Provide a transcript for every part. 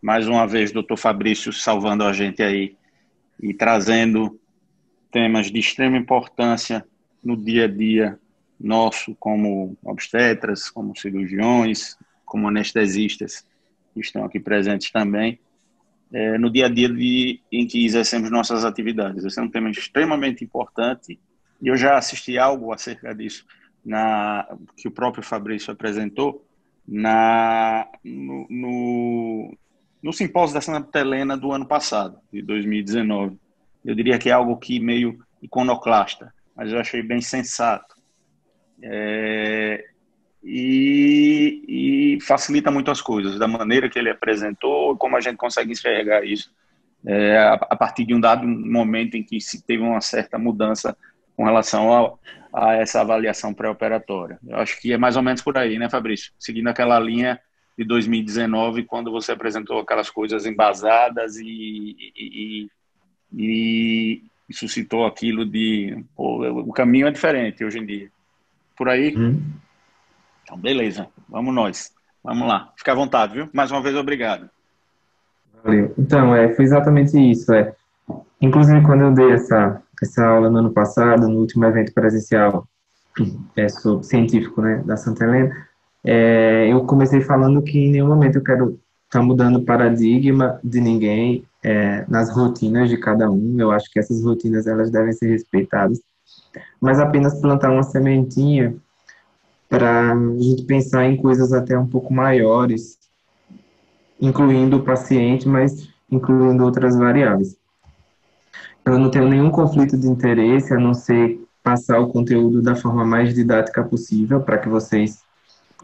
Mais uma vez, doutor Fabrício salvando a gente aí e trazendo temas de extrema importância no dia a dia nosso, como obstetras, como cirurgiões, como anestesistas, que estão aqui presentes também, no dia a dia em que exercemos nossas atividades. Esse é um tema extremamente importante e eu já assisti algo acerca disso que o próprio Fabrício apresentou no simpósio da Santa Helena do ano passado, de 2019. Eu diria que é algo que meio iconoclasta, mas eu achei bem sensato. E facilita muito as coisas, da maneira que ele apresentou, como a gente consegue enxergar isso a partir de um dado momento em que se teve uma certa mudança com relação a essa avaliação pré-operatória. Eu acho que é mais ou menos por aí, né, Fabrício? Seguindo aquela linha de 2019, quando você apresentou aquelas coisas embasadas e suscitou aquilo de... Pô, o caminho é diferente hoje em dia. Por aí? Hum, Então, beleza. Vamos nós. Vamos lá. Fica à vontade, viu? Mais uma vez, obrigado. Valeu. Então, foi exatamente isso. Inclusive, quando eu dei essa aula no ano passado, no último evento presencial científico, né, da Santa Helena, eu comecei falando que em nenhum momento eu quero estar mudando o paradigma de ninguém nas rotinas de cada um. Eu acho que essas rotinas elas devem ser respeitadas, mas apenas plantar uma sementinha para a gente pensar em coisas até um pouco maiores, incluindo o paciente, mas incluindo outras variáveis. Eu não tenho nenhum conflito de interesse, a não ser passar o conteúdo da forma mais didática possível, para que vocês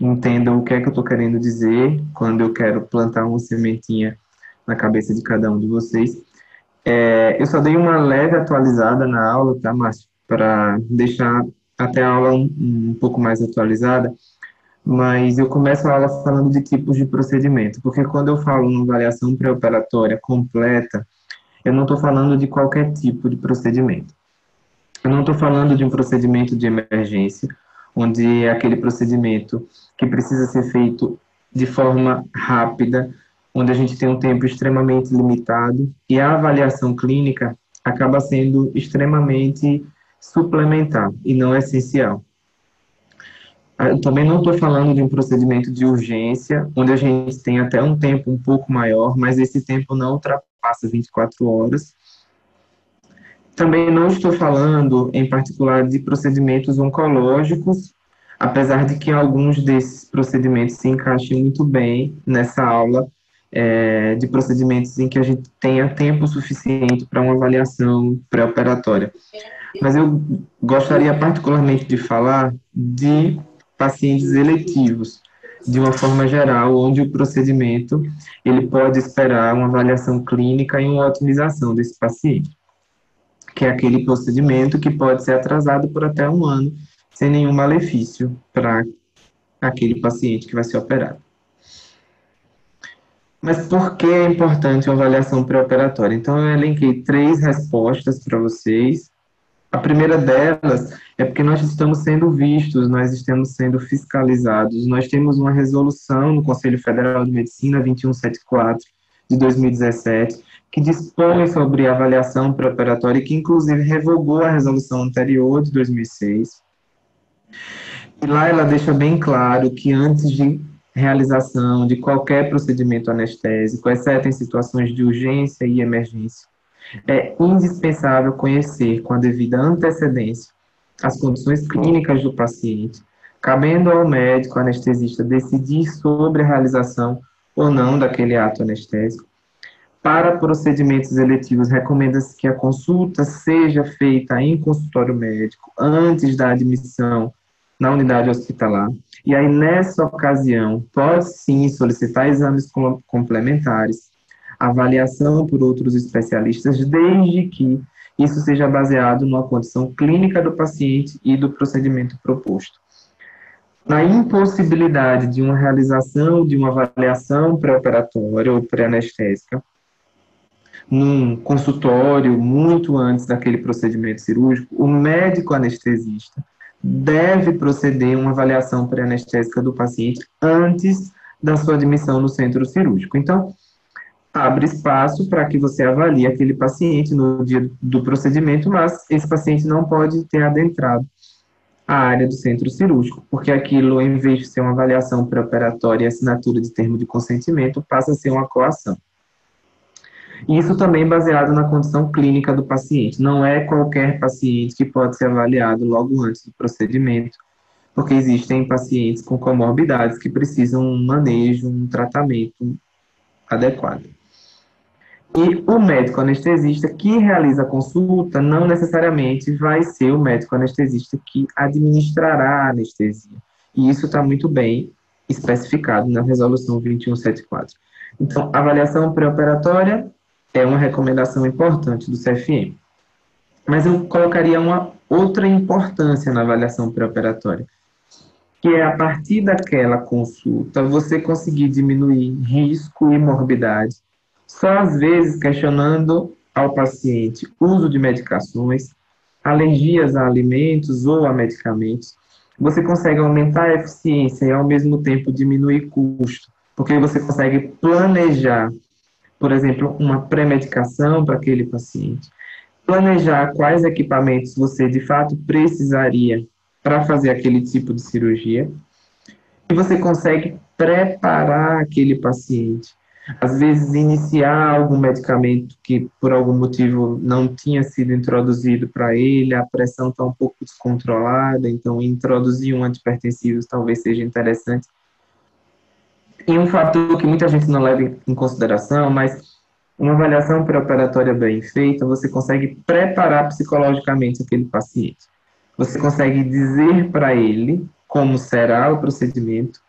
entendam o que é que eu estou querendo dizer quando eu quero plantar uma sementinha na cabeça de cada um de vocês. Eu só dei uma leve atualizada na aula, tá, Márcio? Para deixar até a aula um pouco mais atualizada, mas eu começo a aula falando de tipos de procedimento, porque quando eu falo uma avaliação pré-operatória completa, eu não estou falando de qualquer tipo de procedimento. Eu não estou falando de um procedimento de emergência, onde é aquele procedimento que precisa ser feito de forma rápida, onde a gente tem um tempo extremamente limitado e a avaliação clínica acaba sendo extremamente suplementar e não essencial. Eu também não estou falando de um procedimento de urgência, onde a gente tem até um tempo um pouco maior, mas esse tempo não ultrapassa 24 horas. Também não estou falando, em particular, de procedimentos oncológicos, apesar de que alguns desses procedimentos se encaixem muito bem nessa aula de procedimentos em que a gente tenha tempo suficiente para uma avaliação pré-operatória. Mas eu gostaria particularmente de falar de pacientes eletivos, de uma forma geral, onde o procedimento ele pode esperar uma avaliação clínica e uma otimização desse paciente, que é aquele procedimento que pode ser atrasado por até um ano, sem nenhum malefício para aquele paciente que vai ser operado. Mas por que é importante uma avaliação pré-operatória? Então, eu elenquei 3 respostas para vocês. A primeira delas é porque nós estamos sendo vistos, nós estamos sendo fiscalizados. Nós temos uma resolução no Conselho Federal de Medicina 2174 de 2017, que dispõe sobre avaliação pré-operatória e que, inclusive, revogou a resolução anterior de 2006. E lá ela deixa bem claro que antes de realização de qualquer procedimento anestésico, exceto em situações de urgência e emergência, é indispensável conhecer com a devida antecedência as condições clínicas do paciente, cabendo ao médico anestesista decidir sobre a realização ou não daquele ato anestésico. Para procedimentos eletivos, recomenda-se que a consulta seja feita em consultório médico antes da admissão na unidade hospitalar. E aí, nessa ocasião, pode sim solicitar exames complementares, avaliação por outros especialistas, desde que isso seja baseado numa condição clínica do paciente e do procedimento proposto. Na impossibilidade de uma realização de uma avaliação pré-operatória ou pré-anestésica, num consultório muito antes daquele procedimento cirúrgico, o médico anestesista deve proceder uma avaliação pré-anestésica do paciente antes da sua admissão no centro cirúrgico. Então, abre espaço para que você avalie aquele paciente no dia do procedimento, mas esse paciente não pode ter adentrado a área do centro cirúrgico, porque aquilo, em vez de ser uma avaliação pré-operatória e assinatura de termo de consentimento, passa a ser uma coação. Isso também baseado na condição clínica do paciente. Não é qualquer paciente que pode ser avaliado logo antes do procedimento, porque existem pacientes com comorbidades que precisam um manejo, um tratamento adequado. E o médico anestesista que realiza a consulta não necessariamente vai ser o médico anestesista que administrará a anestesia. E isso está muito bem especificado na resolução 2174. Então, a avaliação pré-operatória é uma recomendação importante do CFM. Mas eu colocaria uma outra importância na avaliação pré-operatória, que é a partir daquela consulta você conseguir diminuir risco e morbidade, só às vezes questionando ao paciente uso de medicações, alergias a alimentos ou a medicamentos, você consegue aumentar a eficiência e ao mesmo tempo diminuir custo, porque você consegue planejar, por exemplo, uma pré-medicação para aquele paciente, planejar quais equipamentos você de fato precisaria para fazer aquele tipo de cirurgia, e você consegue preparar aquele paciente. Às vezes, iniciar algum medicamento que, por algum motivo, não tinha sido introduzido para ele, a pressão está um pouco descontrolada, então introduzir um antihipertensivo talvez seja interessante. E um fator que muita gente não leva em consideração, mas uma avaliação pré-operatória bem feita, você consegue preparar psicologicamente aquele paciente. Você consegue dizer para ele como será o procedimento,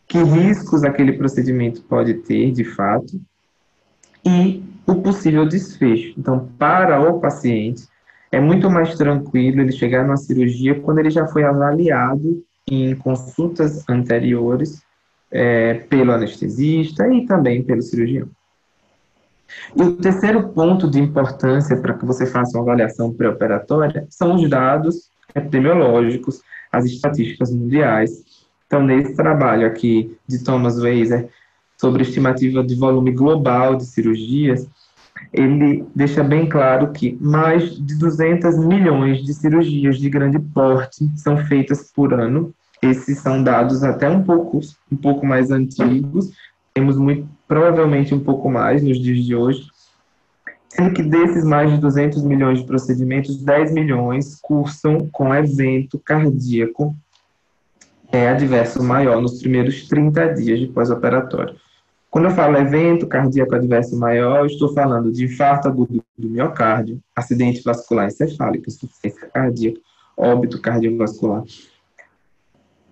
que riscos aquele procedimento pode ter, de fato, e o possível desfecho. Então, para o paciente, é muito mais tranquilo ele chegar numa cirurgia quando ele já foi avaliado em consultas anteriores pelo anestesista e também pelo cirurgião. E o terceiro ponto de importância para que você faça uma avaliação pré-operatória são os dados epidemiológicos, as estatísticas mundiais. Então, nesse trabalho aqui de Thomas Weiser, sobre estimativa de volume global de cirurgias, ele deixa bem claro que mais de 200 milhões de cirurgias de grande porte são feitas por ano. Esses são dados até um pouco mais antigos, temos provavelmente um pouco mais nos dias de hoje, sendo que desses mais de 200 milhões de procedimentos, 10 milhões cursam com evento cardíaco adverso maior nos primeiros 30 dias de pós-operatório. Quando eu falo evento cardíaco adverso maior, eu estou falando de infarto agudo do miocárdio, acidente vascular encefálico, insuficiência cardíaca, óbito cardiovascular.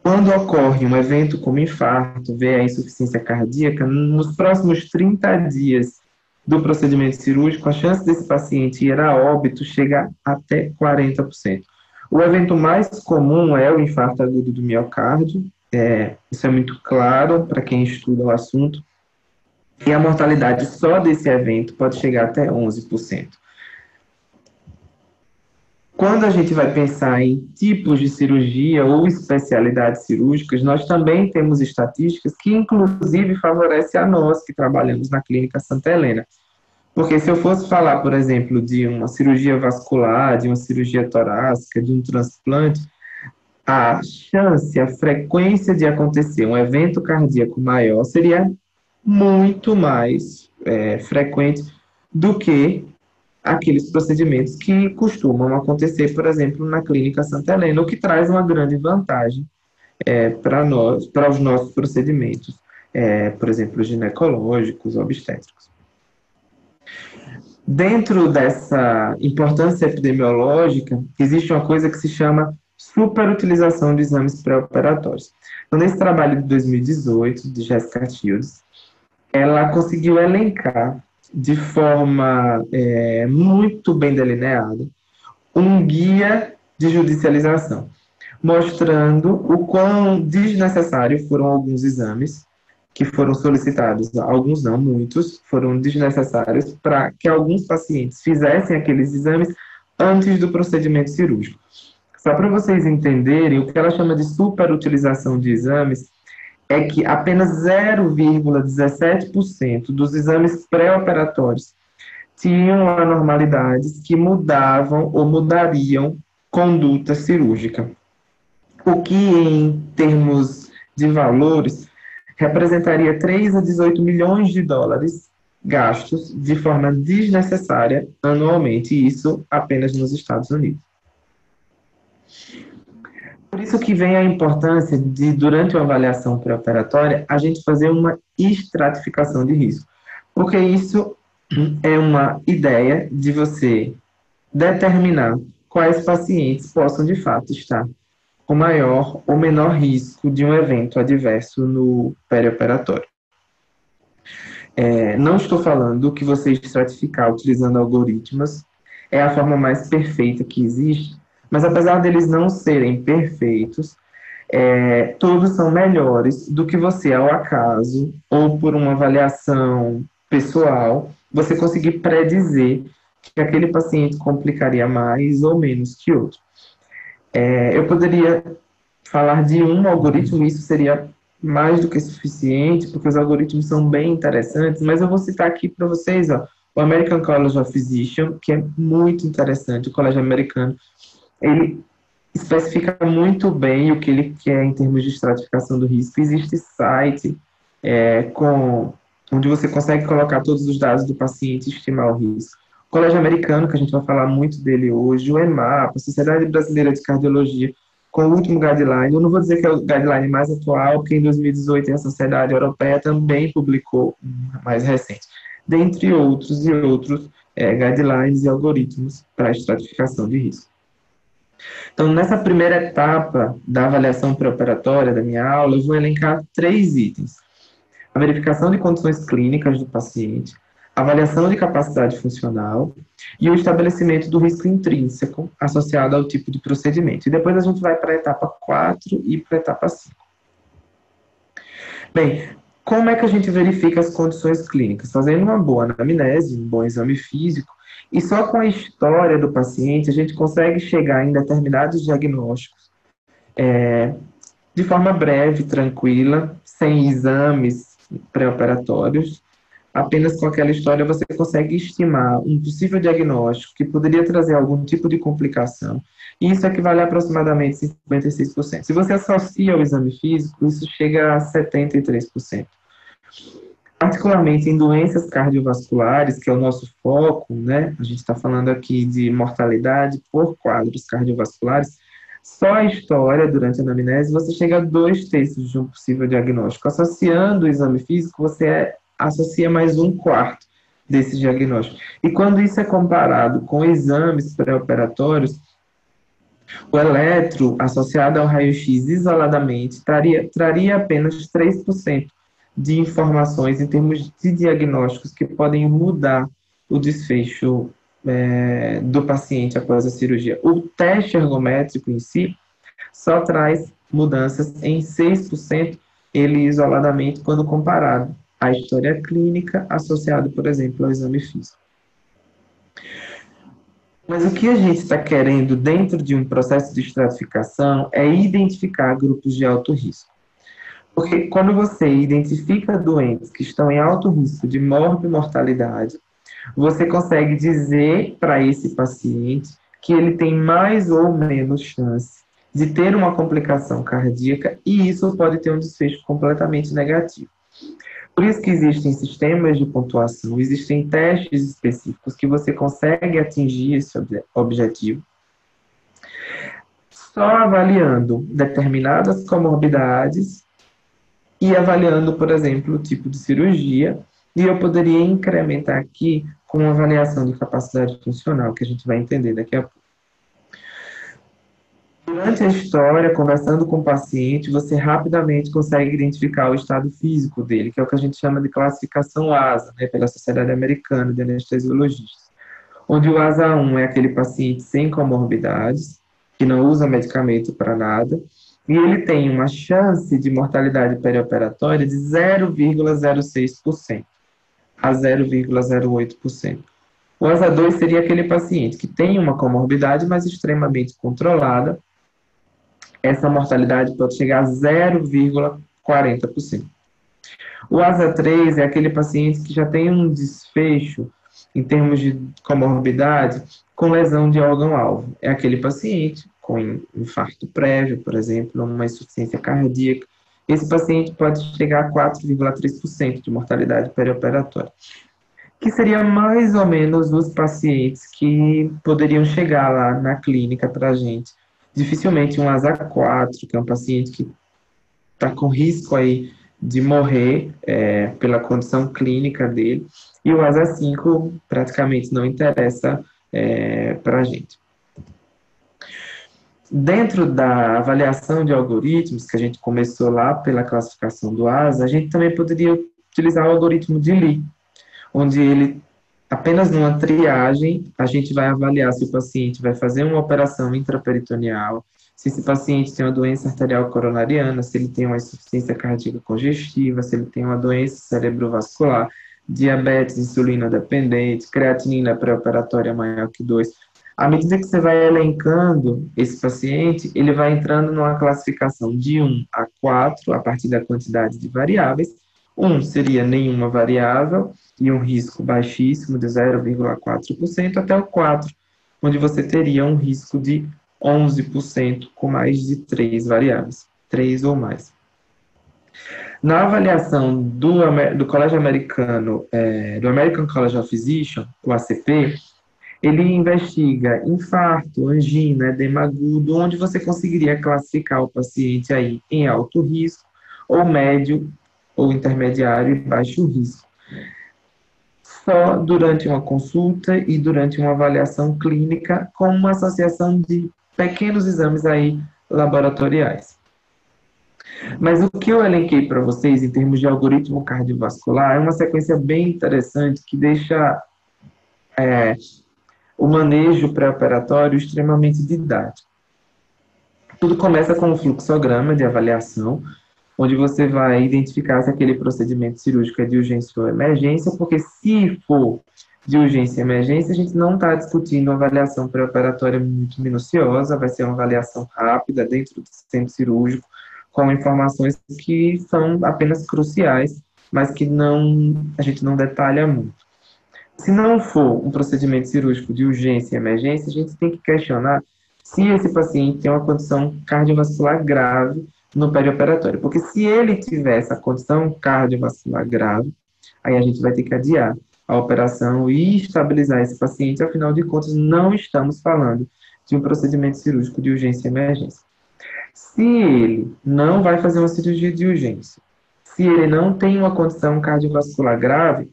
Quando ocorre um evento como infarto, a insuficiência cardíaca, nos próximos 30 dias do procedimento cirúrgico, a chance desse paciente ir a óbito chega até 40%. O evento mais comum é o infarto agudo do miocárdio, isso é muito claro para quem estuda o assunto, e a mortalidade só desse evento pode chegar até 11%. Quando a gente vai pensar em tipos de cirurgia ou especialidades cirúrgicas, nós também temos estatísticas que, inclusive, favorecem a nós que trabalhamos na Clínica Santa Helena. Porque se eu fosse falar, por exemplo, de uma cirurgia vascular, de uma cirurgia torácica, de um transplante, a chance, a frequência de acontecer um evento cardíaco maior seria muito mais frequente do que aqueles procedimentos que costumam acontecer, por exemplo, na Clínica Santa Helena, o que traz uma grande vantagem para os nossos procedimentos, por exemplo, ginecológicos, obstétricos. Dentro dessa importância epidemiológica, existe uma coisa que se chama superutilização de exames pré-operatórios. Então, nesse trabalho de 2018, de Jessica Shields, ela conseguiu elencar de forma muito bem delineada um guia de judicialização, mostrando o quão desnecessário foram alguns exames que foram solicitados, alguns não, muitos, foram desnecessários para que alguns pacientes fizessem aqueles exames antes do procedimento cirúrgico. Só para vocês entenderem, o que ela chama de superutilização de exames é que apenas 0,17% dos exames pré-operatórios tinham anormalidades que mudavam ou mudariam conduta cirúrgica, o que em termos de valores representaria 3 a 18 milhões de dólares gastos de forma desnecessária anualmente, e isso apenas nos Estados Unidos. Por isso que vem a importância de, durante uma avaliação pré-operatória, a gente fazer uma estratificação de risco, porque isso é uma ideia de você determinar quais pacientes possam, de fato, estar com maior ou menor risco de um evento adverso no perioperatório. Não estou falando que você estratificar utilizando algoritmos é a forma mais perfeita que existe, mas apesar deles não serem perfeitos, todos são melhores do que você, ao acaso, ou por uma avaliação pessoal, você conseguir predizer que aquele paciente complicaria mais ou menos que outro. Eu poderia falar de um algoritmo, isso seria mais do que suficiente, porque os algoritmos são bem interessantes, mas eu vou citar aqui para vocês, o American College of Physicians, que é muito interessante, o colégio americano, ele especifica muito bem o que ele quer em termos de estratificação do risco. Existe site onde você consegue colocar todos os dados do paciente e estimar o risco. O colégio americano, que a gente vai falar muito dele hoje, o EMAPA, a Sociedade Brasileira de Cardiologia, com o último guideline. Eu não vou dizer que é o guideline mais atual, porque em 2018 a Sociedade Europeia também publicou mais recente, dentre outros e outros guidelines e algoritmos para a estratificação de risco. Então, nessa primeira etapa da avaliação pré-operatória da minha aula, eu vou elencar 3 itens: a verificação de condições clínicas do paciente, a avaliação de capacidade funcional e o estabelecimento do risco intrínseco associado ao tipo de procedimento. E depois a gente vai para a etapa 4 e para a etapa 5. Bem, como é que a gente verifica as condições clínicas? Fazendo uma boa anamnese, um bom exame físico, e só com a história do paciente a gente consegue chegar em determinados diagnósticos de forma breve, tranquila, sem exames pré-operatórios. Apenas com aquela história você consegue estimar um possível diagnóstico que poderia trazer algum tipo de complicação, e isso equivale a aproximadamente 56%. Se você associa ao exame físico, isso chega a 73%. Particularmente em doenças cardiovasculares, que é o nosso foco, né? A gente está falando aqui de mortalidade por quadros cardiovasculares, só a história durante a anamnese você chega a 2/3 de um possível diagnóstico. Associando o exame físico, você associa mais 1/4 desse diagnóstico. E quando isso é comparado com exames pré-operatórios, o eletro associado ao raio-x isoladamente traria apenas 3% de informações em termos de diagnósticos que podem mudar o desfecho do paciente após a cirurgia. O teste ergométrico em si só traz mudanças em 6%, ele isoladamente, quando comparado à história clínica associada, por exemplo, ao exame físico. Mas o que a gente está querendo dentro de um processo de estratificação é identificar grupos de alto risco. Porque quando você identifica doentes que estão em alto risco de morbimortalidade, você consegue dizer para esse paciente que ele tem mais ou menos chance de ter uma complicação cardíaca, e isso pode ter um desfecho completamente negativo. Por isso que existem sistemas de pontuação, existem testes específicos que você consegue atingir esse objetivo só avaliando determinadas comorbidades e avaliando, por exemplo, o tipo de cirurgia, e eu poderia incrementar aqui com uma avaliação de capacidade funcional, que a gente vai entender daqui a pouco. Durante a história, conversando com o paciente, você rapidamente consegue identificar o estado físico dele, que é o que a gente chama de classificação ASA, né, pela Sociedade Americana de Anestesiologistas, onde o ASA1 é aquele paciente sem comorbidades, que não usa medicamento para nada, e ele tem uma chance de mortalidade perioperatória de 0,06% a 0,08%. O ASA2 seria aquele paciente que tem uma comorbidade, mas extremamente controlada. Essa mortalidade pode chegar a 40%. O ASA 3 é aquele paciente que já tem um desfecho em termos de comorbidade com lesão de órgão-alvo. É aquele paciente com infarto prévio, por exemplo, uma insuficiência cardíaca. Esse paciente pode chegar a 4,3% de mortalidade perioperatória, que seria mais ou menos os pacientes que poderiam chegar lá na clínica para a gente. Dificilmente um ASA 4, que é um paciente que está com risco aí de morrer pela condição clínica dele, e o ASA 5 praticamente não interessa para a gente. Dentro da avaliação de algoritmos, que a gente começou lá pela classificação do ASA, a gente também poderia utilizar o algoritmo de Lee, onde ele, apenas numa triagem, a gente vai avaliar se o paciente vai fazer uma operação intraperitoneal, se esse paciente tem uma doença arterial coronariana, se ele tem uma insuficiência cardíaca congestiva, se ele tem uma doença cerebrovascular, diabetes insulina dependente, creatinina pré-operatória maior que 2. À medida que você vai elencando esse paciente, ele vai entrando numa classificação de 1 a 4, a partir da quantidade de variáveis. 1 seria nenhuma variável e um risco baixíssimo de 0,4%, até o 4, onde você teria um risco de 11% com mais de 3 variáveis, 3 ou mais. Na avaliação do Colégio Americano, do American College of Physicians, o ACP, ele investiga infarto, angina, edema agudo, onde você conseguiria classificar o paciente aí em alto risco, ou médio, ou intermediário e baixo risco. Só durante uma consulta e durante uma avaliação clínica com uma associação de pequenos exames aí laboratoriais. Mas o que eu elenquei para vocês em termos de algoritmo cardiovascular é uma sequência bem interessante que deixa o manejo pré-operatório extremamente didático. Tudo começa com um fluxograma de avaliação, onde você vai identificar se aquele procedimento cirúrgico é de urgência ou emergência, porque se for de urgência e emergência, a gente não está discutindo uma avaliação pré-operatória muito minuciosa, vai ser uma avaliação rápida dentro do centro cirúrgico, com informações que são apenas cruciais, mas que a gente não detalha muito. Se não for um procedimento cirúrgico de urgência e emergência, a gente tem que questionar se esse paciente tem uma condição cardiovascular grave no perioperatório. Porque se ele tiver essa condição cardiovascular grave, aí a gente vai ter que adiar a operação e estabilizar esse paciente. Afinal de contas, não estamos falando de um procedimento cirúrgico de urgência e emergência. Se ele não vai fazer uma cirurgia de urgência, se ele não tem uma condição cardiovascular grave,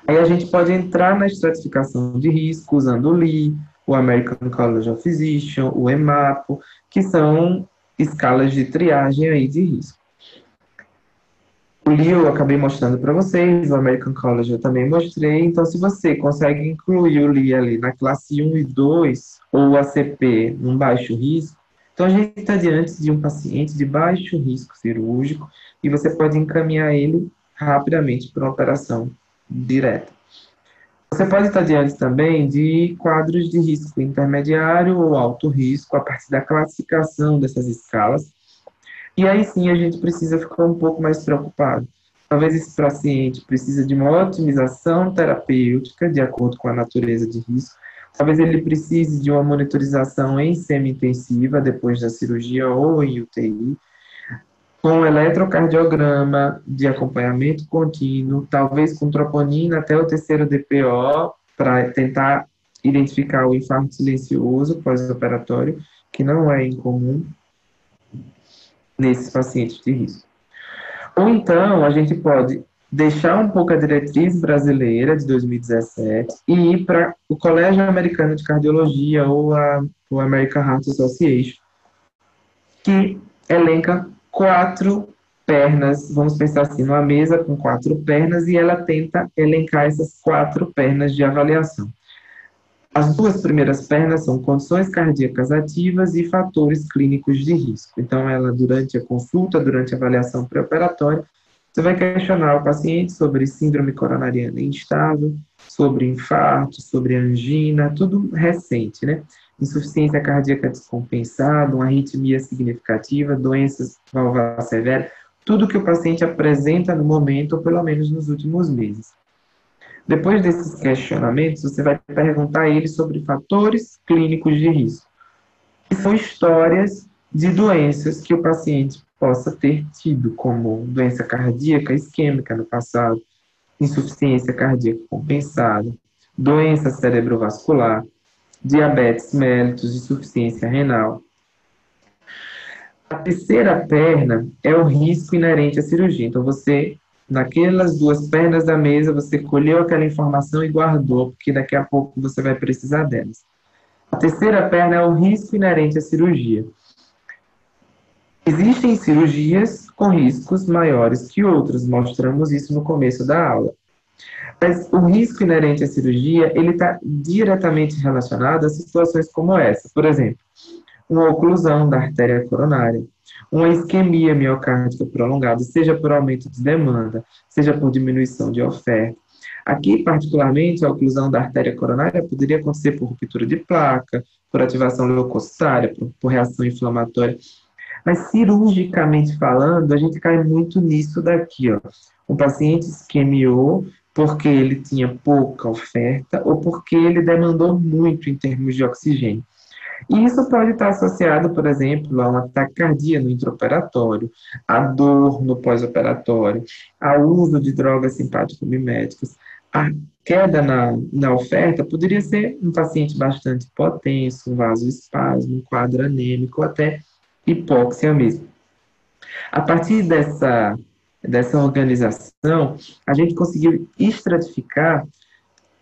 aí a gente pode entrar na estratificação de risco usando o Lee, o American College of Physicians, o EMAPO, que são escalas de triagem aí de risco. O Lee eu acabei mostrando para vocês, o American College eu também mostrei, então se você consegue incluir o Lee ali na classe 1 e 2, ou o ACP num baixo risco, então a gente está diante de um paciente de baixo risco cirúrgico e você pode encaminhar ele rapidamente para uma operação direta. Você pode estar diante também de quadros de risco intermediário ou alto risco a partir da classificação dessas escalas. E aí sim a gente precisa ficar um pouco mais preocupado. Talvez esse paciente precise de uma otimização terapêutica de acordo com a natureza de risco. Talvez ele precise de uma monitorização em semi-intensiva depois da cirurgia ou em UTI, com eletrocardiograma de acompanhamento contínuo, talvez com troponina até o terceiro DPO, para tentar identificar o infarto silencioso pós-operatório, que não é incomum nesses pacientes de risco. Ou então, a gente pode deixar um pouco a diretriz brasileira de 2017 e ir para o Colégio Americano de Cardiologia ou o American Heart Association, que elenca 4 pernas, vamos pensar assim, numa mesa com 4 pernas, e ela tenta elencar essas 4 pernas de avaliação. As 2 primeiras pernas são condições cardíacas ativas e fatores clínicos de risco. Então, ela, durante a consulta, durante a avaliação pré-operatória, você vai questionar o paciente sobre síndrome coronariana instável, sobre infarto, sobre angina, tudo recente, né? insuficiência cardíaca descompensada, uma arritmia significativa, doenças valvulares severas, tudo que o paciente apresenta no momento, ou pelo menos nos últimos meses. Depois desses questionamentos, você vai perguntar a ele sobre fatores clínicos de risco, que são histórias de doenças que o paciente possa ter tido, como doença cardíaca isquêmica no passado, insuficiência cardíaca compensada, doença cerebrovascular, diabetes mellitus, insuficiência renal. A terceira perna é o risco inerente à cirurgia. Então, você, naquelas duas pernas da mesa, você colheu aquela informação e guardou, porque daqui a pouco você vai precisar delas. A terceira perna é o risco inerente à cirurgia. Existem cirurgias com riscos maiores que outras, mostramos isso no começo da aula. Mas o risco inerente à cirurgia, ele está diretamente relacionado a situações como essa. Por exemplo, uma oclusão da artéria coronária, uma isquemia miocárdica prolongada, seja por aumento de demanda, seja por diminuição de oferta. Aqui, particularmente, a oclusão da artéria coronária poderia acontecer por ruptura de placa, por ativação leucocitária, por reação inflamatória. Mas, cirurgicamente falando, a gente cai muito nisso daqui, ó. O paciente isquemiou porque ele tinha pouca oferta ou porque ele demandou muito em termos de oxigênio. E isso pode estar associado, por exemplo, a uma taquicardia no intraoperatório, a dor no pós-operatório, ao uso de drogas simpático-miméticas. A queda na oferta poderia ser um paciente bastante hipotenso, um vasoespasmo, um quadro anêmico, ou até hipóxia mesmo. A partir dessa organização, a gente conseguiu estratificar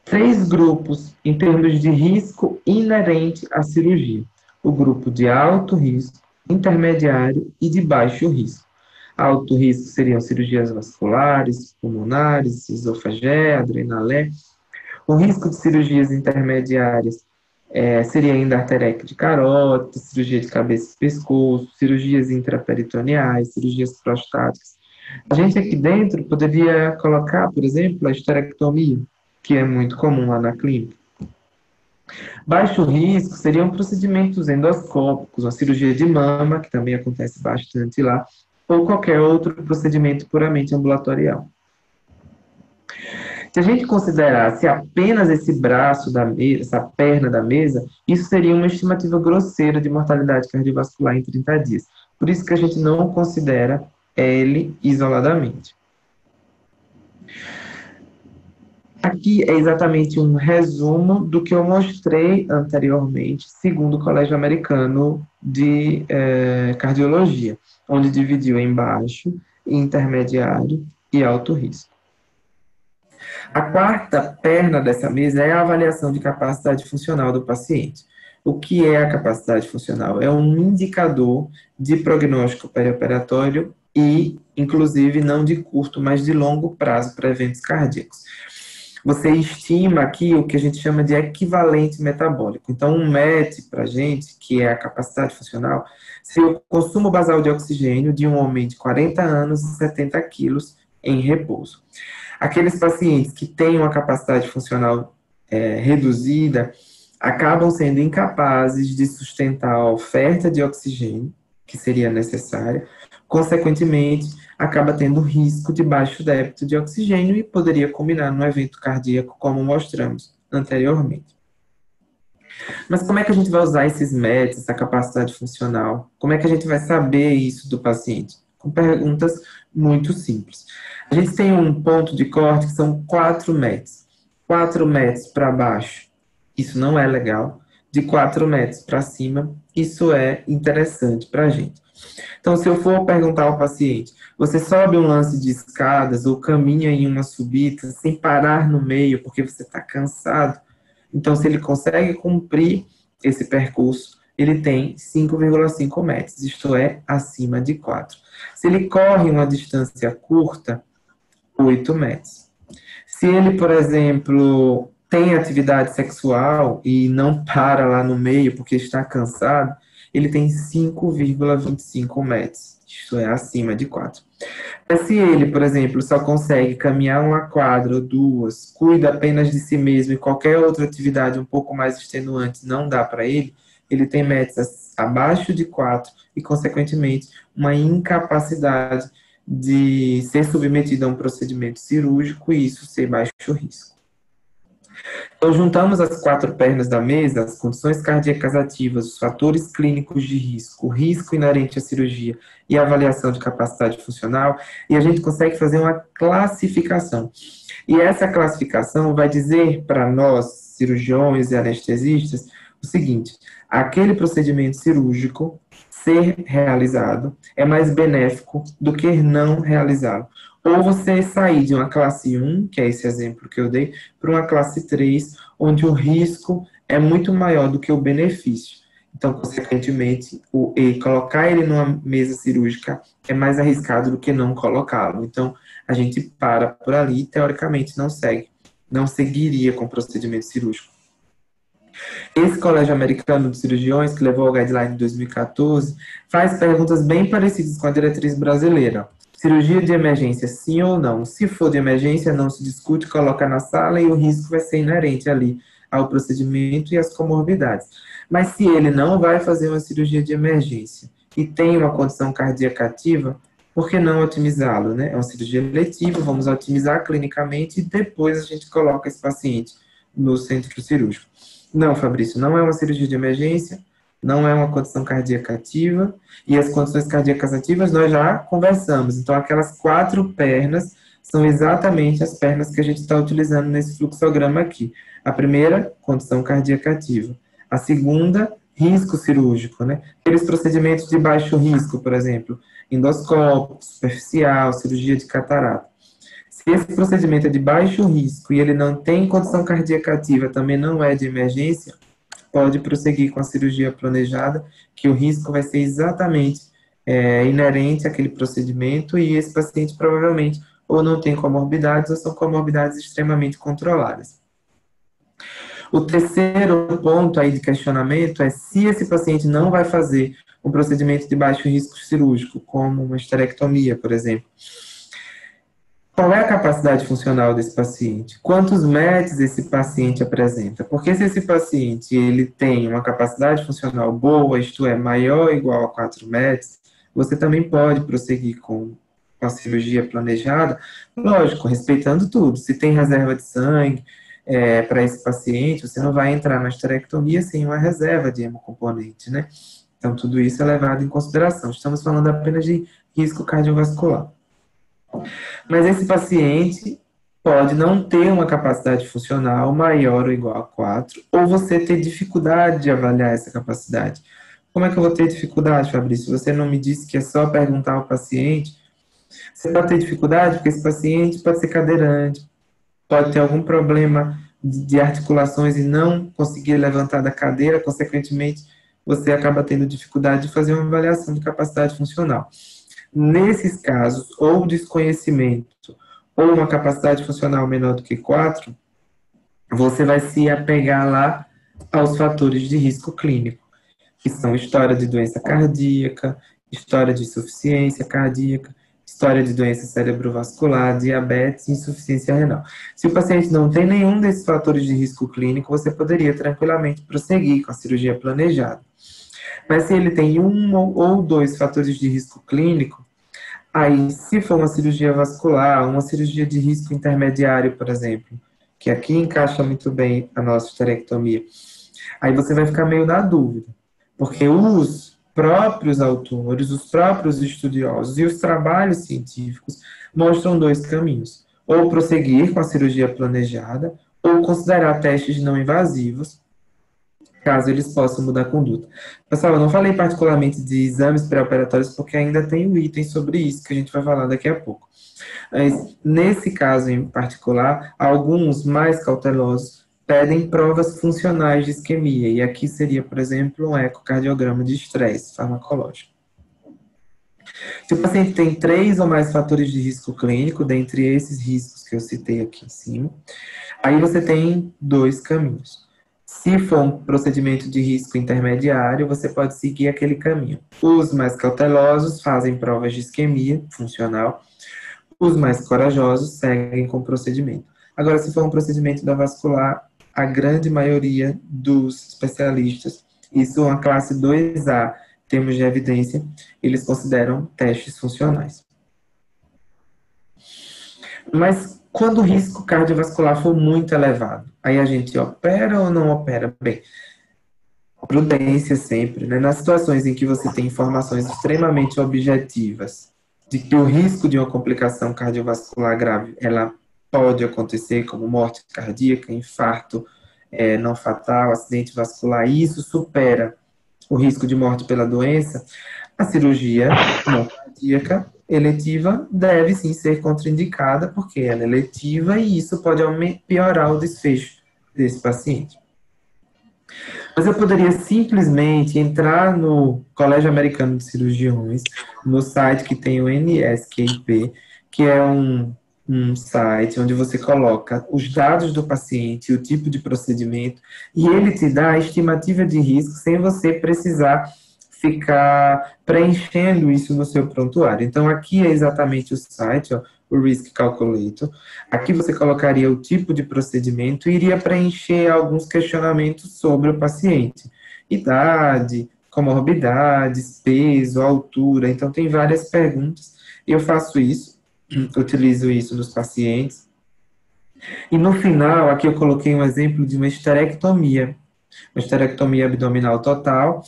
3 grupos em termos de risco inerente à cirurgia. O grupo de alto risco, intermediário e de baixo risco. Alto risco seriam cirurgias vasculares, pulmonares, esofagé, adrenalé. O risco de cirurgias intermediárias seria ainda arterectomia de carótida, cirurgia de cabeça e pescoço, cirurgias intraperitoneais, cirurgias prostáticas. A gente aqui dentro poderia colocar, por exemplo, a esterectomia, que é muito comum lá na clínica. Baixo risco seriam procedimentos endoscópicos, a cirurgia de mama, que também acontece bastante lá, ou qualquer outro procedimento puramente ambulatorial. Se a gente considerasse apenas esse braço da mesa, essa perna da mesa, isso seria uma estimativa grosseira de mortalidade cardiovascular em 30 dias. Por isso que a gente não considera ele isoladamente. Aqui é exatamente um resumo do que eu mostrei anteriormente, segundo o Colégio Americano de Cardiologia, onde dividiu em baixo, intermediário e alto risco. A quarta perna dessa mesa é a avaliação de capacidade funcional do paciente. O que é a capacidade funcional? É um indicador de prognóstico perioperatório e, inclusive, não de curto, mas de longo prazo para eventos cardíacos. Você estima aqui o que a gente chama de equivalente metabólico. Então, um MET para a gente, que é a capacidade funcional, seria o consumo basal de oxigênio de um homem de 40 anos e 70 quilos em repouso. Aqueles pacientes que têm uma capacidade funcional reduzida acabam sendo incapazes de sustentar a oferta de oxigênio que seria necessária, consequentemente, acaba tendo risco de baixo débito de oxigênio e poderia culminar num evento cardíaco, como mostramos anteriormente. Mas como é que a gente vai usar esses métodos, essa capacidade funcional? Como é que a gente vai saber isso do paciente? Com perguntas muito simples. A gente tem um ponto de corte que são 4 metros. 4 metros para baixo, isso não é legal. De 4 metros para cima, isso é interessante para a gente. Então, se eu for perguntar ao paciente, você sobe um lance de escadas ou caminha em uma subida sem parar no meio porque você está cansado? Então, se ele consegue cumprir esse percurso, ele tem 5,5 metros, isto é, acima de 4. Se ele corre uma distância curta, 8 metros. Se ele, por exemplo, tem atividade sexual e não para lá no meio porque está cansado, ele tem 5,25 metros, isto é, acima de 4. Mas se ele, por exemplo, só consegue caminhar uma quadra ou 2, cuida apenas de si mesmo e qualquer outra atividade um pouco mais extenuante não dá para ele, ele tem METs abaixo de 4 e, consequentemente, uma incapacidade de ser submetido a um procedimento cirúrgico e isso ser baixo risco. Então, juntamos as 4 pernas da mesa, as condições cardíacas ativas, os fatores clínicos de risco, o risco inerente à cirurgia e a avaliação de capacidade funcional, e a gente consegue fazer uma classificação. E essa classificação vai dizer para nós, cirurgiões e anestesistas, o seguinte: aquele procedimento cirúrgico ser realizado é mais benéfico do que não realizá-lo. Ou você sair de uma classe 1, que é esse exemplo que eu dei, para uma classe 3, onde o risco é muito maior do que o benefício. Então, consequentemente, colocar ele numa mesa cirúrgica é mais arriscado do que não colocá-lo. Então, a gente para por ali e, teoricamente, não seguiria com o procedimento cirúrgico. Esse Colégio Americano de Cirurgiões, que levou ao guideline de 2014, faz perguntas bem parecidas com a diretriz brasileira. Cirurgia de emergência, sim ou não? Se for de emergência, não se discute, coloca na sala e o risco vai ser inerente ali ao procedimento e às comorbidades. Mas se ele não vai fazer uma cirurgia de emergência e tem uma condição cardíaca ativa, por que não otimizá-lo, né? É uma cirurgia eletiva, vamos otimizar clinicamente e depois a gente coloca esse paciente no centro cirúrgico. Não, Fabrício, não é uma cirurgia de emergência, não é uma condição cardíaca ativa, e as condições cardíacas ativas nós já conversamos. Então, aquelas 4 pernas são exatamente as pernas que a gente está utilizando nesse fluxograma aqui. A primeira, condição cardíaca ativa. A segunda, risco cirúrgico, né? Aqueles procedimentos de baixo risco, por exemplo, endoscópio, superficial, cirurgia de catarata. Se esse procedimento é de baixo risco e ele não tem condição cardíaca ativa, também não é de emergência, pode prosseguir com a cirurgia planejada, que o risco vai ser exatamente inerente àquele procedimento e esse paciente provavelmente ou não tem comorbidades ou são comorbidades extremamente controladas. O terceiro ponto aí de questionamento é se esse paciente não vai fazer um procedimento de baixo risco cirúrgico, como uma esterectomia, por exemplo. Qual é a capacidade funcional desse paciente? Quantos METs esse paciente apresenta? Porque se esse paciente ele tem uma capacidade funcional boa, isto é, maior ou igual a 4 METs, você também pode prosseguir com a cirurgia planejada, lógico, respeitando tudo. Se tem reserva de sangue para esse paciente, você não vai entrar na esterectomia sem uma reserva de hemocomponente, né? Então, tudo isso é levado em consideração. Estamos falando apenas de risco cardiovascular. Mas esse paciente pode não ter uma capacidade funcional maior ou igual a 4, ou você ter dificuldade de avaliar essa capacidade. Como é que eu vou ter dificuldade, Fabrício? Você não me disse que é só perguntar ao paciente. Você pode ter dificuldade porque esse paciente pode ser cadeirante, pode ter algum problema de articulações e não conseguir levantar da cadeira, consequentemente, você acaba tendo dificuldade de fazer uma avaliação de capacidade funcional. Nesses casos, ou desconhecimento, ou uma capacidade funcional menor do que 4, você vai se apegar lá aos fatores de risco clínico, que são história de doença cardíaca, história de insuficiência cardíaca, história de doença cerebrovascular, diabetes e insuficiência renal. Se o paciente não tem nenhum desses fatores de risco clínico, você poderia tranquilamente prosseguir com a cirurgia planejada. Mas se ele tem 1 ou 2 fatores de risco clínico, aí, se for uma cirurgia vascular, uma cirurgia de risco intermediário, por exemplo, que aqui encaixa muito bem a nossa esterectomia, aí você vai ficar meio na dúvida, porque os próprios autores, os próprios estudiosos e os trabalhos científicos mostram 2 caminhos: ou prosseguir com a cirurgia planejada, ou considerar testes não invasivos, caso eles possam mudar a conduta. Pessoal, eu não falei particularmente de exames pré-operatórios porque ainda tem um item sobre isso que a gente vai falar daqui a pouco. Mas, nesse caso em particular, alguns mais cautelosos pedem provas funcionais de isquemia, e aqui seria, por exemplo, um ecocardiograma de estresse farmacológico. Se o paciente tem 3 ou mais fatores de risco clínico, dentre esses riscos que eu citei aqui em cima, aí você tem 2 caminhos. Se for um procedimento de risco intermediário, você pode seguir aquele caminho. Os mais cautelosos fazem provas de isquemia funcional, os mais corajosos seguem com o procedimento. Agora, se for um procedimento da vascular, a grande maioria dos especialistas Isso é uma classe 2A, em termos de evidência, eles consideram testes funcionais. Mas quando o risco cardiovascular for muito elevado, aí a gente opera ou não opera? Bem, prudência sempre, né? Nas situações em que você tem informações extremamente objetivas de que o risco de uma complicação cardiovascular grave, ela pode acontecer, como morte cardíaca, infarto não fatal, acidente vascular, e isso supera o risco de morte pela doença, a cirurgia não cardíaca eletiva deve sim ser contraindicada, porque ela é eletiva e isso pode piorar o desfecho desse paciente. Mas eu poderia simplesmente entrar no Colégio Americano de Cirurgiões, no site que tem o NSQIP, que é um site onde você coloca os dados do paciente, o tipo de procedimento, e ele te dá a estimativa de risco sem você precisar ficar preenchendo isso no seu prontuário. Então, aqui é exatamente o site, ó, o Risk Calculator. Aqui você colocaria o tipo de procedimento e iria preencher alguns questionamentos sobre o paciente. Idade, comorbidades, peso, altura. Então, tem várias perguntas. Eu faço isso, utilizo isso nos pacientes. E no final, aqui eu coloquei um exemplo de uma esterectomia abdominal total.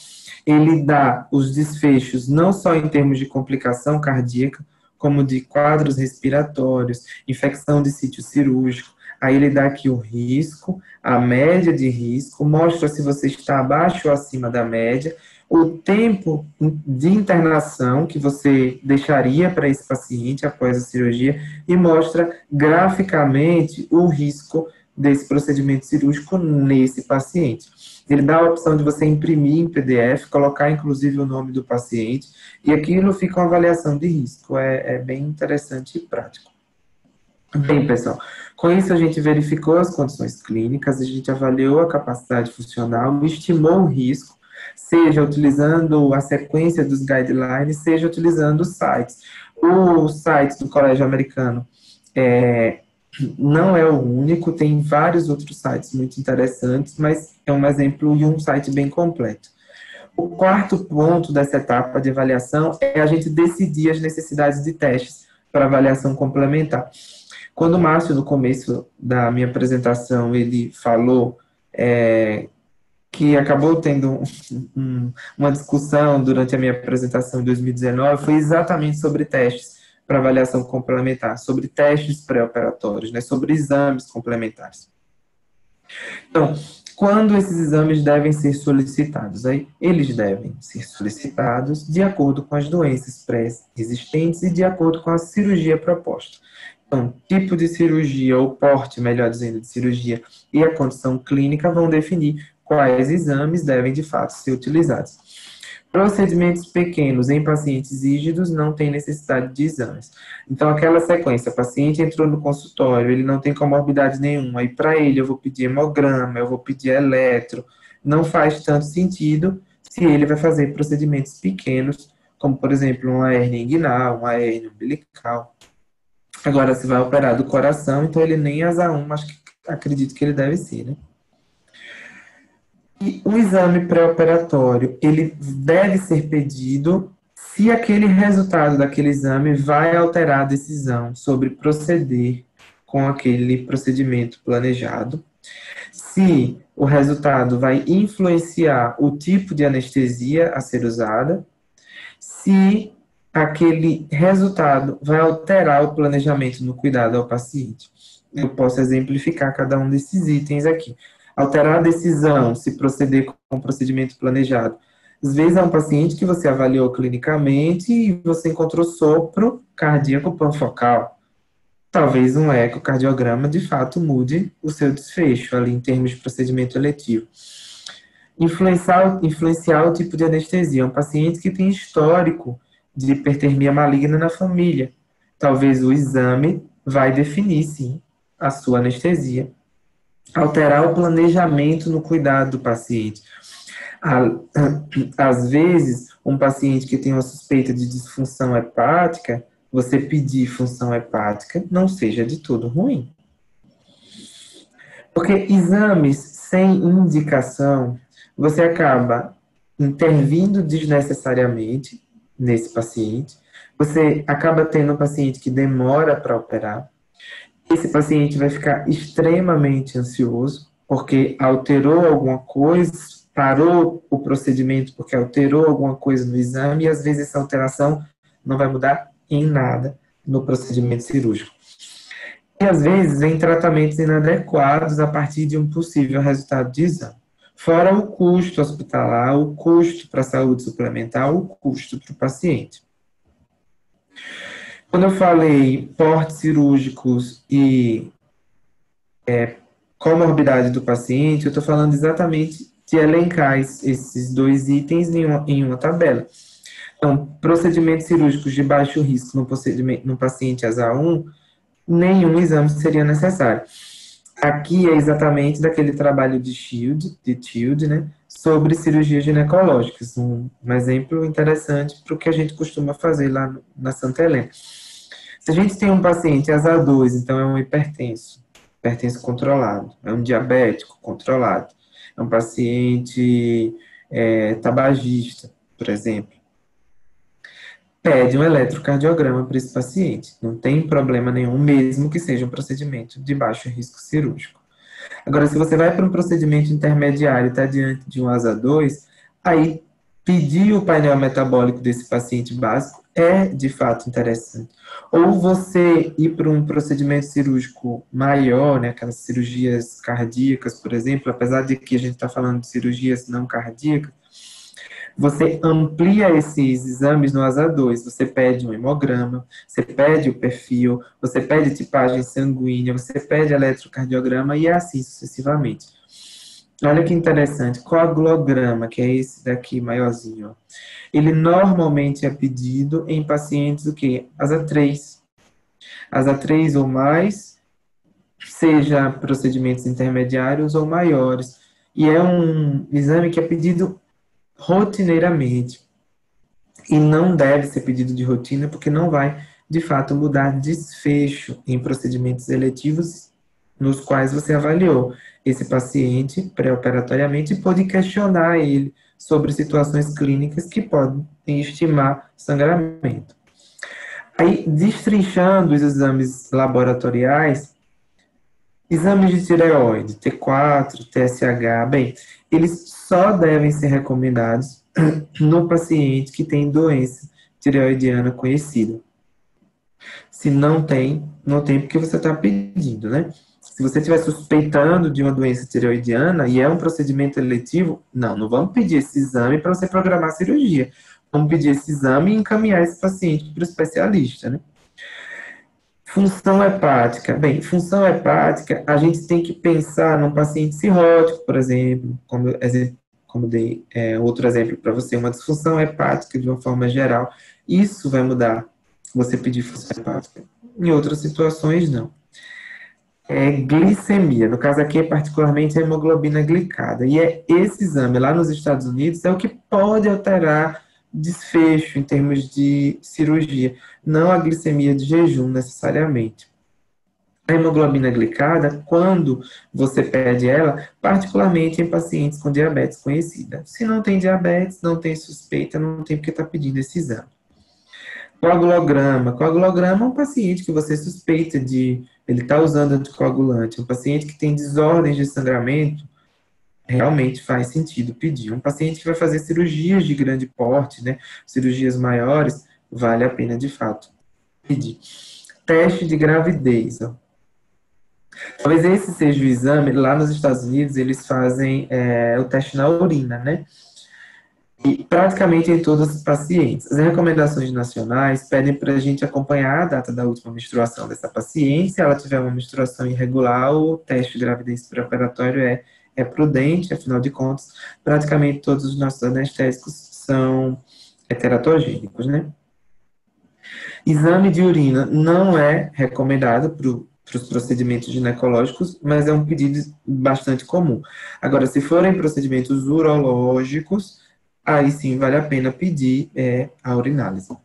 Ele dá os desfechos não só em termos de complicação cardíaca, como de quadros respiratórios, infecção de sítio cirúrgico. Aí ele dá aqui o risco, a média de risco, mostra se você está abaixo ou acima da média, o tempo de internação que você deixaria para esse paciente após a cirurgia e mostra graficamente o risco desse procedimento cirúrgico nesse paciente. Ele dá a opção de você imprimir em PDF, colocar inclusive o nome do paciente, e aquilo fica uma avaliação de risco. É bem interessante e prático. Bem, pessoal, com isso a gente verificou as condições clínicas, a gente avaliou a capacidade funcional, estimou o risco, seja utilizando a sequência dos guidelines, seja utilizando os sites. O site do Colégio Americano não é o único, tem vários outros sites muito interessantes, mas é um exemplo e um site bem completo. O quarto ponto dessa etapa de avaliação é a gente decidir as necessidades de testes para avaliação complementar. Quando o Márcio, no começo da minha apresentação, ele falou que acabou tendo uma discussão durante a minha apresentação em 2019, foi exatamente sobre testes para avaliação complementar, sobre testes pré-operatórios, né, sobre exames complementares. Então, quando esses exames devem ser solicitados? Aí, eles devem ser solicitados de acordo com as doenças pré-existentes e de acordo com a cirurgia proposta. Então, tipo de cirurgia, ou porte, melhor dizendo, de cirurgia, e a condição clínica vão definir quais exames devem, de fato, ser utilizados. Procedimentos pequenos em pacientes rígidos não tem necessidade de exames. Então, aquela sequência, o paciente entrou no consultório, ele não tem comorbidade nenhuma, e para ele eu vou pedir hemograma, eu vou pedir eletro, não faz tanto sentido se ele vai fazer procedimentos pequenos, como, por exemplo, uma hérnia inguinal, uma hérnia umbilical. Agora, se vai operar do coração, então ele nem asa 1, mas acredito que ele deve ser, né? E o exame pré-operatório, ele deve ser pedido se aquele resultado daquele exame vai alterar a decisão sobre proceder com aquele procedimento planejado, se o resultado vai influenciar o tipo de anestesia a ser usada, se aquele resultado vai alterar o planejamento no cuidado ao paciente. Eu posso exemplificar cada um desses itens aqui. Alterar a decisão, se proceder com o procedimento planejado. Às vezes é um paciente que você avaliou clinicamente e você encontrou sopro cardíaco panfocal. Talvez um ecocardiograma de fato mude o seu desfecho ali em termos de procedimento eletivo. Influenciar o tipo de anestesia. Um paciente que tem histórico de hipertermia maligna na família. Talvez o exame vai definir, sim, a sua anestesia. Alterar o planejamento no cuidado do paciente. Às vezes, um paciente que tem uma suspeita de disfunção hepática, você pedir função hepática não seja de todo ruim. Porque exames sem indicação, você acaba intervindo desnecessariamente nesse paciente, você acaba tendo um paciente que demora para operar, esse paciente vai ficar extremamente ansioso, porque alterou alguma coisa, parou o procedimento porque alterou alguma coisa no exame, e às vezes essa alteração não vai mudar em nada no procedimento cirúrgico. E às vezes vem tratamentos inadequados a partir de um possível resultado de exame. Fora o custo hospitalar, o custo para a saúde suplementar, o custo para o paciente. Quando eu falei portes cirúrgicos e comorbidade do paciente, eu estou falando exatamente de elencar esses dois itens em uma tabela. Então, procedimentos cirúrgicos de baixo risco no paciente ASA1, nenhum exame seria necessário. Aqui é exatamente daquele trabalho de Shield, né, sobre cirurgias ginecológicas, um exemplo interessante para o que a gente costuma fazer lá na Santa Helena. Se a gente tem um paciente ASA2, então é um hipertenso controlado, é um diabético controlado, é um paciente tabagista, por exemplo, pede um eletrocardiograma para esse paciente. Não tem problema nenhum, mesmo que seja um procedimento de baixo risco cirúrgico. Agora, se você vai para um procedimento intermediário e está diante de um ASA2, aí pedir o painel metabólico desse paciente básico é, de fato, interessante. Ou você ir para um procedimento cirúrgico maior, né, aquelas cirurgias cardíacas, por exemplo, apesar de que a gente está falando de cirurgias não cardíacas, você amplia esses exames no ASA2, você pede um hemograma, você pede o perfil, você pede tipagem sanguínea, você pede eletrocardiograma e assim sucessivamente. Olha que interessante, coagulograma, que é esse daqui maiorzinho, ó. Ele normalmente é pedido em pacientes o quê? ASA3. ASA3 ou mais, seja procedimentos intermediários ou maiores. E é um exame que é pedido rotineiramente. E não deve ser pedido de rotina, porque não vai, de fato, mudar desfecho em procedimentos eletivos nos quais você avaliou esse paciente pré-operatoriamente e pode questionar ele sobre situações clínicas que podem estimar sangramento. Aí, destrinchando os exames laboratoriais, exames de tireoide, T4, TSH, bem, eles só devem ser recomendados no paciente que tem doença tireoidiana conhecida. Se não tem, não tem porque você está pedindo, né? Se você estiver suspeitando de uma doença tireoidiana e é um procedimento eletivo, não vamos pedir esse exame para você programar a cirurgia. Vamos pedir esse exame e encaminhar esse paciente para o especialista, né? Função hepática. Bem, função hepática, a gente tem que pensar num paciente cirrótico, por exemplo, como dei outro exemplo para você, uma disfunção hepática de uma forma geral. Isso vai mudar você pedir função hepática. Em outras situações, não. Glicemia, no caso aqui é particularmente a hemoglobina glicada, e esse exame lá nos Estados Unidos é o que pode alterar desfecho em termos de cirurgia, não a glicemia de jejum necessariamente. A hemoglobina glicada, quando você pede ela, particularmente em pacientes com diabetes conhecida. Se não tem diabetes, não tem suspeita, não tem porque estar pedindo esse exame. Coagulograma. Coagulograma é um paciente que você suspeita de ele estar usando anticoagulante. Um paciente que tem desordens de sangramento, realmente faz sentido pedir. Um paciente que vai fazer cirurgias de grande porte, né, cirurgias maiores, vale a pena de fato pedir. Teste de gravidez. Ó. Talvez esse seja o exame, lá nos Estados Unidos eles fazem o teste na urina, né? E praticamente em todos os pacientes. As recomendações nacionais pedem para a gente acompanhar a data da última menstruação dessa paciente. Se ela tiver uma menstruação irregular, o teste de gravidez pré-operatório é prudente, afinal de contas, praticamente todos os nossos anestésicos são teratogênicos, né? Exame de urina não é recomendado para os procedimentos ginecológicos, mas é um pedido bastante comum. Agora, se forem procedimentos urológicos, aí sim vale a pena pedir a urinálise.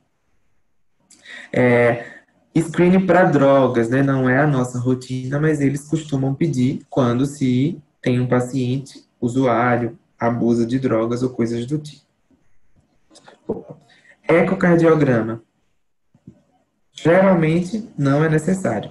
Screening para drogas, né? Não é a nossa rotina, mas eles costumam pedir quando se tem um paciente usuário, abusa de drogas ou coisas do tipo. Ecocardiograma. Geralmente não é necessário.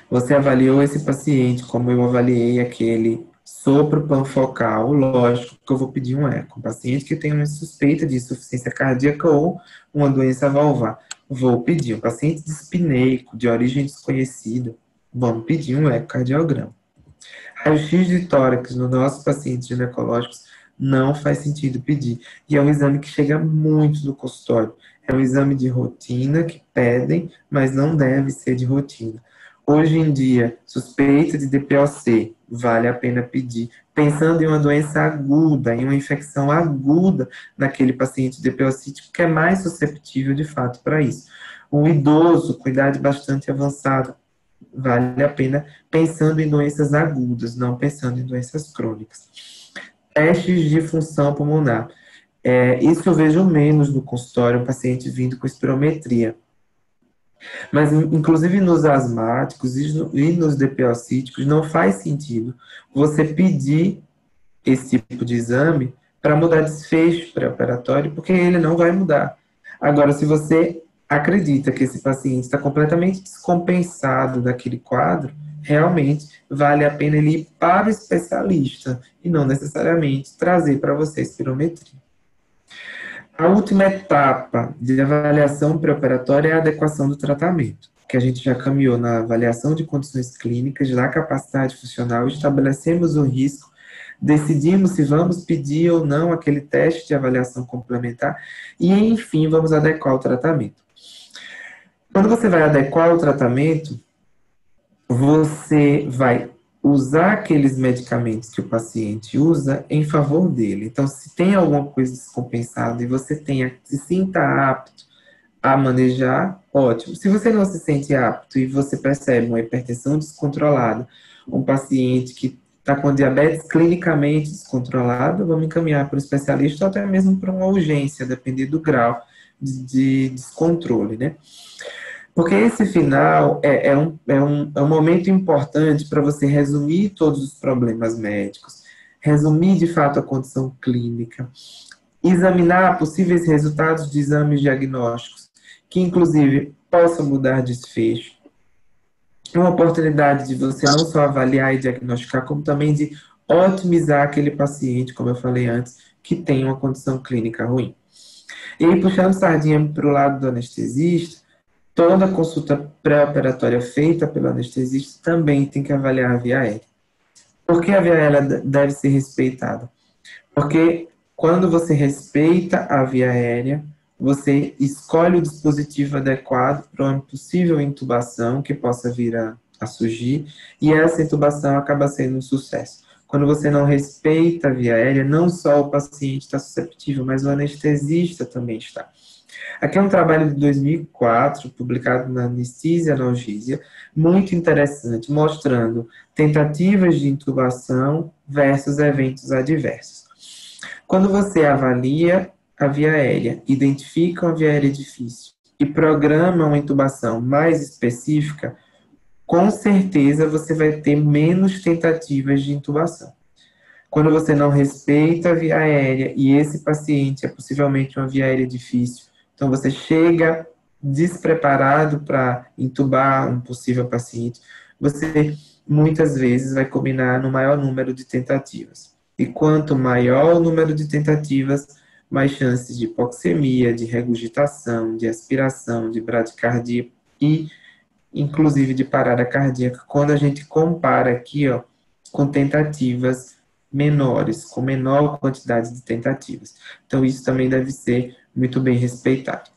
Você avaliou esse paciente como eu avaliei aquele sopro panfocal, lógico que eu vou pedir um eco. Um paciente que tem uma suspeita de insuficiência cardíaca ou uma doença valvar, vou pedir. Um paciente dispneico, de origem desconhecida, vamos pedir um ecocardiograma. Raio-x de tórax nos nossos pacientes ginecológicos não faz sentido pedir. E é um exame que chega muito no consultório. É um exame de rotina que pedem, mas não deve ser de rotina. Hoje em dia, suspeita de DPOC, vale a pena pedir. Pensando em uma doença aguda, em uma infecção aguda naquele paciente DPOcítico, que é mais susceptível de fato para isso. Um idoso com idade bastante avançada, vale a pena pensando em doenças agudas, não pensando em doenças crônicas. Testes de função pulmonar. Isso eu vejo menos no consultório, um paciente vindo com espirometria. Mas, inclusive nos asmáticos e nos DPOcíticos, não faz sentido você pedir esse tipo de exame para mudar desfecho pré-operatório, porque ele não vai mudar. Agora, se você acredita que esse paciente está completamente descompensado daquele quadro, realmente vale a pena ele ir para o especialista e não necessariamente trazer para você a espirometria. A última etapa de avaliação pré-operatória é a adequação do tratamento, que a gente já caminhou na avaliação de condições clínicas, da capacidade funcional, estabelecemos o risco, decidimos se vamos pedir ou não aquele teste de avaliação complementar e, enfim, vamos adequar o tratamento. Quando você vai adequar o tratamento, você vai usar aqueles medicamentos que o paciente usa em favor dele. Então, se tem alguma coisa descompensada e você se sinta apto a manejar, ótimo. Se você não se sente apto e você percebe uma hipertensão descontrolada, um paciente que está com diabetes clinicamente descontrolado, vamos encaminhar para o especialista ou até mesmo para uma urgência, dependendo do grau de descontrole, né? Porque esse final é um momento importante para você resumir todos os problemas médicos, resumir de fato a condição clínica, examinar possíveis resultados de exames diagnósticos, que inclusive possam mudar desfecho. É uma oportunidade de você não só avaliar e diagnosticar, como também de otimizar aquele paciente, como eu falei antes, que tem uma condição clínica ruim. E aí, puxando sardinha para o lado do anestesista, toda consulta pré-operatória feita pelo anestesista também tem que avaliar a via aérea. Por que a via aérea deve ser respeitada? Porque quando você respeita a via aérea, você escolhe o dispositivo adequado para uma possível intubação que possa vir a surgir, e essa intubação acaba sendo um sucesso. Quando você não respeita a via aérea, não só o paciente está susceptível, mas o anestesista também está. Aqui é um trabalho de 2004, publicado na Anestesia e Analgesia, muito interessante, mostrando tentativas de intubação versus eventos adversos. Quando você avalia a via aérea, identifica uma via aérea difícil e programa uma intubação mais específica, com certeza você vai ter menos tentativas de intubação. Quando você não respeita a via aérea e esse paciente é possivelmente uma via aérea difícil, então você chega despreparado para intubar um possível paciente, você muitas vezes vai combinar no maior número de tentativas. E quanto maior o número de tentativas, mais chances de hipoxemia, de regurgitação, de aspiração, de bradicardia e, inclusive, de parada cardíaca, quando a gente compara aqui, ó, com tentativas menores, com menor quantidade de tentativas. Então, isso também deve ser muito bem respeitado.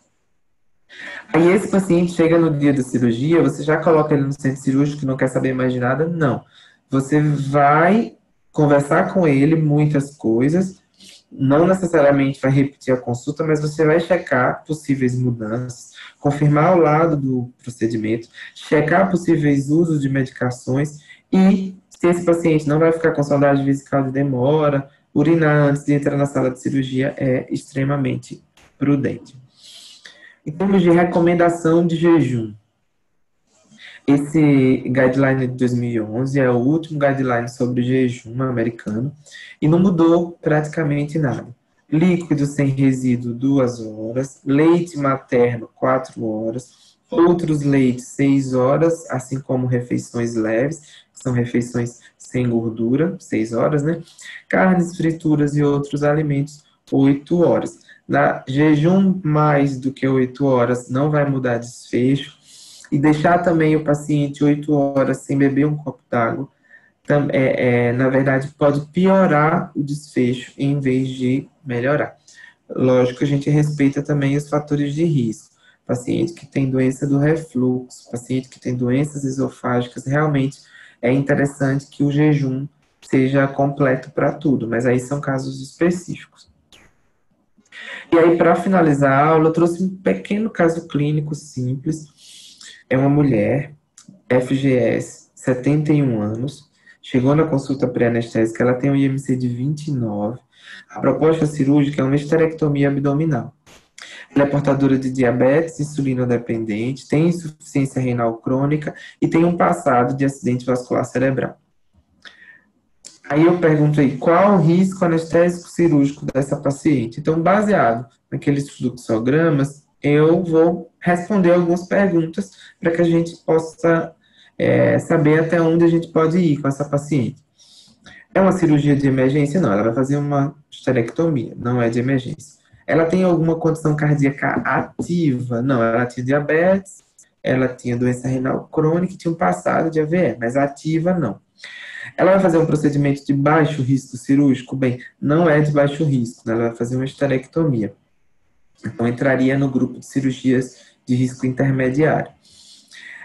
Aí, esse paciente chega no dia da cirurgia, você já coloca ele no centro cirúrgico, não quer saber mais de nada? Não. Você vai conversar com ele muitas coisas, não necessariamente vai repetir a consulta, mas você vai checar possíveis mudanças, confirmar ao lado do procedimento, checar possíveis usos de medicações e se esse paciente não vai ficar com saudade vesical de demora, urinar antes de entrar na sala de cirurgia é extremamente prudente. Em termos de recomendação de jejum, esse guideline de 2011 é o último guideline sobre jejum americano e não mudou praticamente nada. líquido sem resíduo 2 horas, leite materno 4 horas, outros leites 6 horas, assim como refeições leves, que são refeições sem gordura, 6 horas, né? Carnes, frituras e outros alimentos, 8 horas. Jejum mais do que 8 horas não vai mudar desfecho. E deixar também o paciente 8 horas sem beber um copo d'água, na verdade, pode piorar o desfecho em vez de melhorar. Lógico que a gente respeita também os fatores de risco. Paciente que tem doença do refluxo, paciente que tem doenças esofágicas, realmente é interessante que o jejum seja completo para tudo, mas aí são casos específicos. E aí, para finalizar a aula, eu trouxe um pequeno caso clínico simples. É uma mulher, FGS, 71 anos, chegou na consulta pré-anestésica, ela tem um IMC de 29. A proposta cirúrgica é uma esterectomia abdominal. Ela é portadora de diabetes insulino-dependente, tem insuficiência renal crônica e tem um passado de acidente vascular cerebral. Aí eu pergunto aí, qual o risco anestésico cirúrgico dessa paciente? Então, baseado naqueles fluxogramas, eu vou responder algumas perguntas para que a gente possa saber até onde a gente pode ir com essa paciente. É uma cirurgia de emergência? Não, ela vai fazer uma esterectomia, não é de emergência. Ela tem alguma condição cardíaca ativa? Não, ela tinha diabetes, ela tinha doença renal crônica e tinha um passado de AVE, mas ativa não. Ela vai fazer um procedimento de baixo risco cirúrgico? Bem, não é de baixo risco, né? Ela vai fazer uma esterectomia. Então, entraria no grupo de cirurgias de risco intermediário.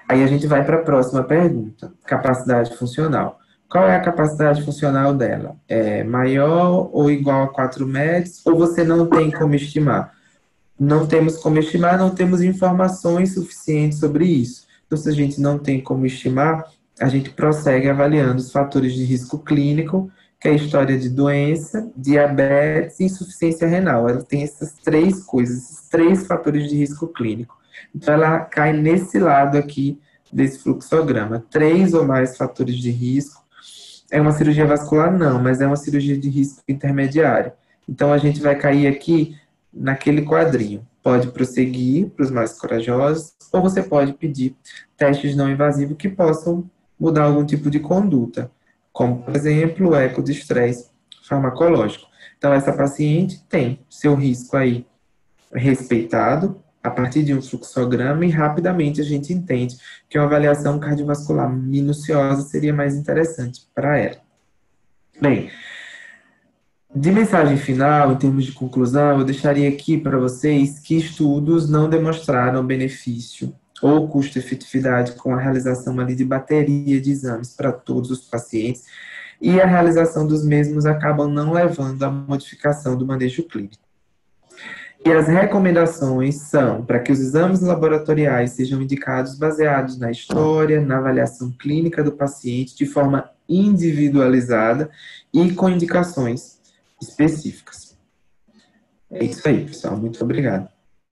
Aí a gente vai para a próxima pergunta. Capacidade funcional. Qual é a capacidade funcional dela? É maior ou igual a 4 MEDs? Ou você não tem como estimar? Não temos como estimar, não temos informações suficientes sobre isso. Então, se a gente não tem como estimar, a gente prossegue avaliando os fatores de risco clínico, que é a história de doença, diabetes e insuficiência renal. Ela tem essas 3 coisas, esses 3 fatores de risco clínico. Então, ela cai nesse lado aqui desse fluxograma. 3 ou mais fatores de risco. É uma cirurgia vascular? Não, mas é uma cirurgia de risco intermediário. Então, a gente vai cair aqui naquele quadrinho. Pode prosseguir para os mais corajosos, ou você pode pedir testes não invasivos que possam mudar algum tipo de conduta, como, por exemplo, o eco de estresse farmacológico. Então, essa paciente tem seu risco aí respeitado a partir de um fluxograma e rapidamente a gente entende que uma avaliação cardiovascular minuciosa seria mais interessante para ela. Bem, de mensagem final, em termos de conclusão, eu deixaria aqui para vocês que estudos não demonstraram benefício ou custo-efetividade com a realização ali de bateria de exames para todos os pacientes, e a realização dos mesmos acabam não levando à modificação do manejo clínico. E as recomendações são para que os exames laboratoriais sejam indicados baseados na história, na avaliação clínica do paciente, de forma individualizada e com indicações específicas. É isso aí, pessoal. Muito obrigado.